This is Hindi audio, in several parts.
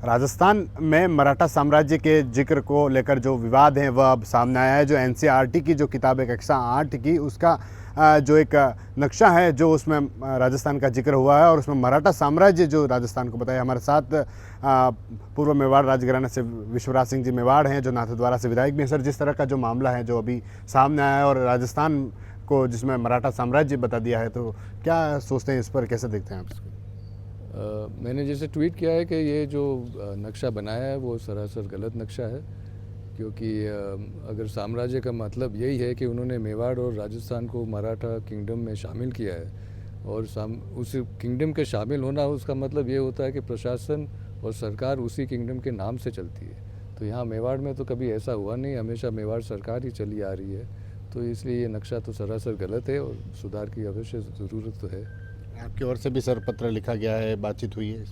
राजस्थान में मराठा साम्राज्य के जिक्र को लेकर जो विवाद है वह अब सामने आया है। जो एनसीईआरटी की जो किताब है कक्षा 8 की, उसका जो एक नक्शा है जो उसमें राजस्थान का जिक्र हुआ है और उसमें मराठा साम्राज्य जो राजस्थान को बताया। हमारे साथ पूर्व मेवाड़ राजघराना से विश्वराज सिंह जी मेवाड़ हैं जो नाथद्वारा से विधायक भी हैं। सर, जिस तरह का जो मामला है जो अभी सामने आया है और राजस्थान को जिसमें मराठा साम्राज्य बता दिया है, तो क्या सोचते हैं इस पर, कैसे देखते हैं आप इसको? मैंने जैसे ट्वीट किया है कि ये जो नक्शा बनाया है वो सरासर गलत नक्शा है, क्योंकि अगर साम्राज्य का मतलब यही है कि उन्होंने मेवाड़ और राजस्थान को मराठा किंगडम में शामिल किया है और उस किंगडम के शामिल होना उसका मतलब ये होता है कि प्रशासन और सरकार उसी किंगडम के नाम से चलती है। तो यहाँ मेवाड़ में तो कभी ऐसा हुआ नहीं, हमेशा मेवाड़ सरकार ही चली आ रही है। तो इसलिए ये नक्शा तो सरासर गलत है और सुधार की अवश्य ज़रूरत तो है। आपकी ओर से भी सर पत्र लिखा गया है, बातचीत हुई है?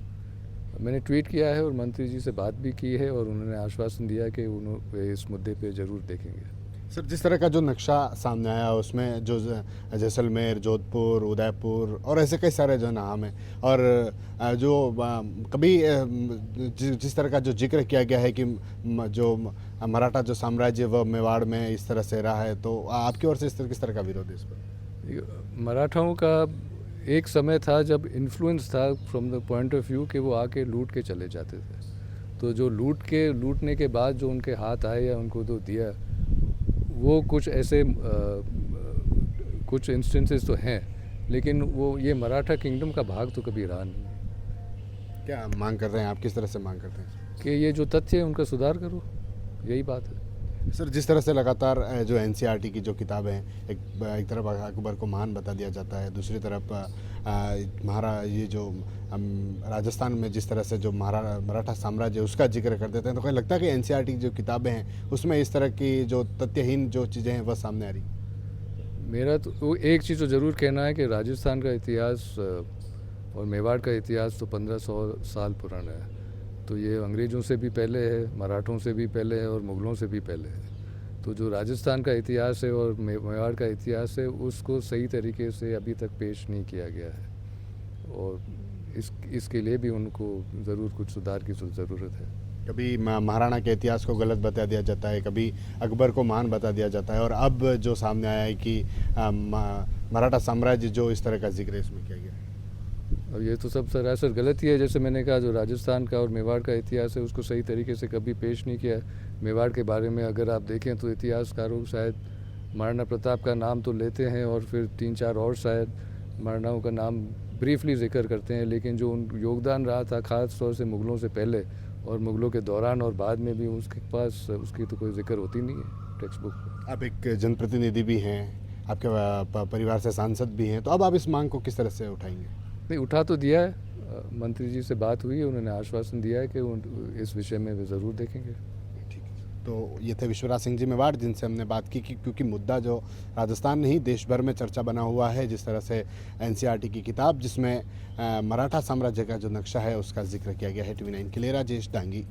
मैंने ट्वीट किया है और मंत्री जी से बात भी की है और उन्होंने आश्वासन दिया कि उन्होंने इस मुद्दे पे ज़रूर देखेंगे। सर, जिस तरह का जो नक्शा सामने आया उसमें जो जैसलमेर, जोधपुर, उदयपुर और ऐसे कई सारे जो नाम हैं और जो कभी जिस तरह का जो जिक्र किया गया है कि जो मराठा जो साम्राज्य वह मेवाड़ में इस तरह से रहा है, तो आपकी ओर से किस तरह का विरोध है इस पर? मराठाओं का एक समय था जब इन्फ्लुएंस था from the point of view कि वो आके लूट के चले जाते थे। तो जो लूटने के बाद जो उनके हाथ आए या उनको तो दिया, वो कुछ ऐसे कुछ इंस्टेंसेस तो हैं, लेकिन वो ये मराठा किंगडम का भाग तो कभी रहा नहीं। क्या मांग कर रहे हैं आप, किस तरह से मांग करते हैं कि ये जो तथ्य है उनका सुधार करो, यही बात है। सर? जिस तरह से लगातार जो एनसीईआरटी की जो किताबें हैं, एक तरफ अकबर को महान बता दिया जाता है, दूसरी तरफ ये जो राजस्थान में जिस तरह से जो मराठा साम्राज्य उसका जिक्र कर देते हैं, तो कहीं लगता है कि एनसीईआरटी की जो किताबें हैं उसमें इस तरह की जो तथ्यहीन जो चीज़ें हैं वह सामने आ रही? मेरा तो एक चीज़ तो ज़रूर कहना है कि राजस्थान का इतिहास और मेवाड़ का इतिहास तो 1500 साल पुराना है। तो ये अंग्रेज़ों से भी पहले है, मराठों से भी पहले है और मुग़लों से भी पहले है। तो जो राजस्थान का इतिहास है और मेवाड़ का इतिहास है उसको सही तरीके से अभी तक पेश नहीं किया गया है और इसके लिए भी उनको ज़रूर कुछ सुधार की ज़रूरत है। कभी महाराणा के इतिहास को गलत बता दिया जाता है, कभी अकबर को महान बता दिया जाता है और अब जो सामने आया है कि मराठा साम्राज्य जो इस तरह का जिक्र इसमें किया गया है। और ये तो सब सरासर गलत ही है। जैसे मैंने कहा, जो राजस्थान का और मेवाड़ का इतिहास है उसको सही तरीके से कभी पेश नहीं किया है। मेवाड़ के बारे में अगर आप देखें तो इतिहासकारों शायद महाराणा प्रताप का नाम तो लेते हैं और फिर 3-4 और शायद महाराणाओं का नाम ब्रीफली जिक्र करते हैं, लेकिन जो उन योगदान रहा था ख़ास तौर से मुग़लों से पहले और मुग़लों के दौरान और बाद में भी उसके पास उसकी तो कोई जिक्र होती नहीं है टेक्स्ट बुक में। आप एक जनप्रतिनिधि भी हैं, आपके परिवार से सांसद भी हैं, तो अब आप इस मांग को किस तरह से उठाएंगे? नहीं, उठा तो दिया है। मंत्री जी से बात हुई है, उन्होंने आश्वासन दिया है कि इस विषय में वे ज़रूर देखेंगे। ठीक है, तो ये थे विश्वराज सिंह जी मेवाड़ जिनसे हमने बात की कि क्योंकि मुद्दा जो राजस्थान नहीं देश भर में चर्चा बना हुआ है, जिस तरह से एनसीईआरटी की किताब जिसमें मराठा साम्राज्य का जो नक्शा है उसका जिक्र किया गया है। TV9 के लिए राजेश डांगी।